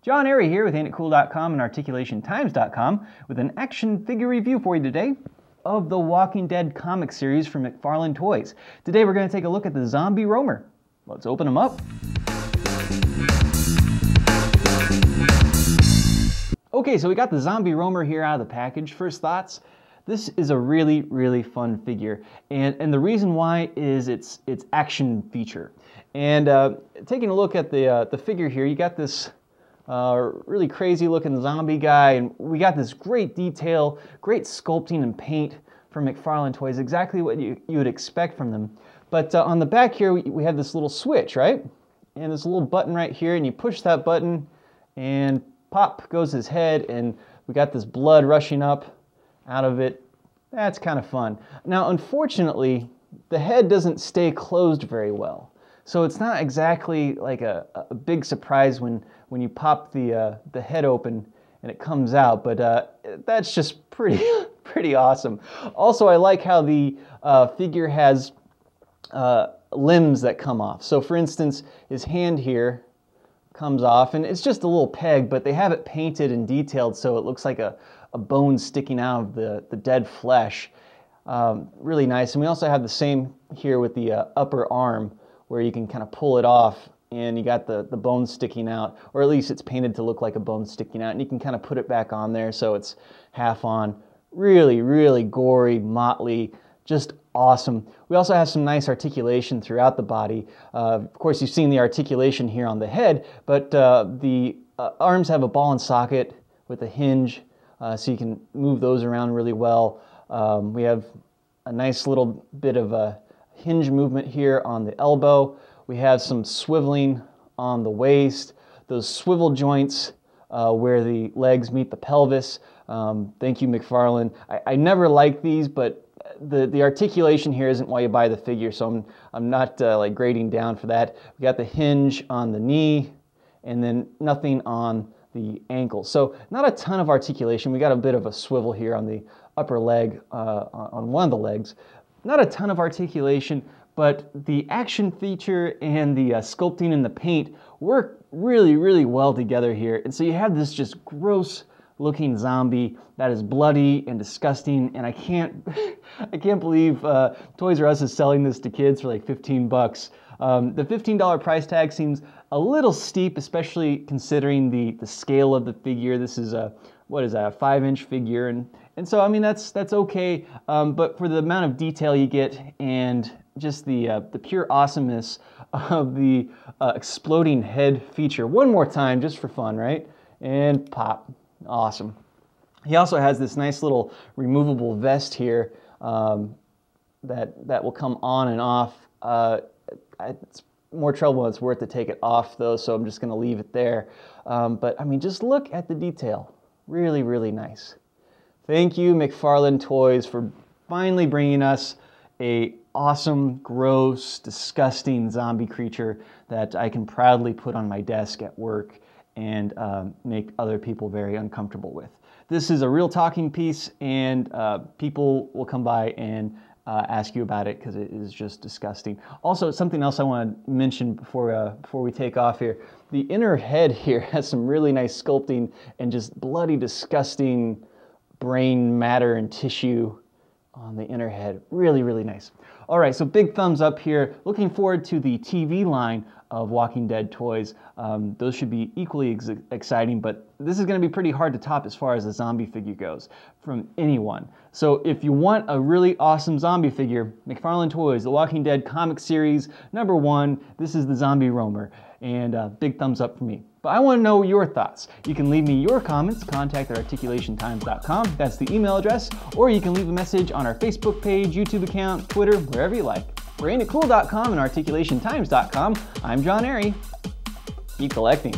John Airy here with AintItCool.com and ArticulationTimes.com with an action figure review for you today of the Walking Dead comic series from McFarlane Toys. Today we're going to take a look at the zombie roamer. Let's open them up. Okay, so we got the zombie roamer here out of the package. First thoughts, this is a really fun figure, and the reason why is its action feature. And taking a look at the figure here, you got this really crazy looking zombie guy, and we got this great detail, great sculpting and paint from McFarlane Toys, exactly what you would expect from them. But on the back here, we have this little switch, right? And there's a little button right here, and you push that button, and pop goes his head, and we got this blood rushing up out of it. That's kind of fun. Now, unfortunately, the head doesn't stay closed very well. So it's not exactly like a big surprise when you pop the head open and it comes out, but that's just pretty awesome. Also, I like how the figure has limbs that come off. So for instance, his hand here comes off, and it's just a little peg, but they have it painted and detailed so it looks like a bone sticking out of the dead flesh. Really nice. And we also have the same here with the upper arm, where you can kind of pull it off and you got the bone sticking out, or at least it's painted to look like a bone sticking out, and you can kind of put it back on there so it's half on. Really gory, motley, just awesome. We also have some nice articulation throughout the body. Of course, you've seen the articulation here on the head, but the arms have a ball and socket with a hinge, so you can move those around really well. We have a nice little bit of a hinge movement here on the elbow. We have some swiveling on the waist, those swivel joints where the legs meet the pelvis. Thank you, McFarlane. I never like these, but the articulation here isn't why you buy the figure, so I'm not like grading down for that. We got the hinge on the knee, and then nothing on the ankle. So not a ton of articulation. We got a bit of a swivel here on the upper leg, on one of the legs. Not a ton of articulation, but the action feature and the sculpting and the paint work really well together here. And so you have this just gross looking zombie that is bloody and disgusting, and I can't believe Toys R Us is selling this to kids for like 15 bucks. The $15 price tag seems a little steep, especially considering the scale of the figure. This is a, what is that, a 5-inch figure, and so I mean that's okay, but for the amount of detail you get and just the pure awesomeness of the exploding head feature. One more time, just for fun, right? And pop, awesome. He also has this nice little removable vest here that will come on and off. It's more trouble than it's worth to take it off though, so I'm just going to leave it there. But I mean, just look at the detail. Really nice. Thank you, McFarlane Toys, for finally bringing us a awesome, gross, disgusting zombie creature that I can proudly put on my desk at work and make other people very uncomfortable with. This is a real talking piece, and people will come by and ask you about it because it is just disgusting. Also, something else I want to mention before we take off here. The inner head here has some really nice sculpting and just bloody, disgusting brain matter and tissue on the inner head. Really nice. All right, so big thumbs up here. Looking forward to the TV line of Walking Dead toys. Those should be equally exciting, but this is going to be pretty hard to top as far as a zombie figure goes from anyone. So if you want a really awesome zombie figure, McFarlane Toys, the Walking Dead comic series #1, this is the zombie roamer, and big thumbs up for me. But I want to know your thoughts. You can leave me your comments, contact at ArticulationTimes.com, that's the email address, or you can leave a message on our Facebook page, YouTube account, Twitter, wherever you like. For AintItCool.com and ArticulationTimes.com, I'm John Airy. Keep collecting.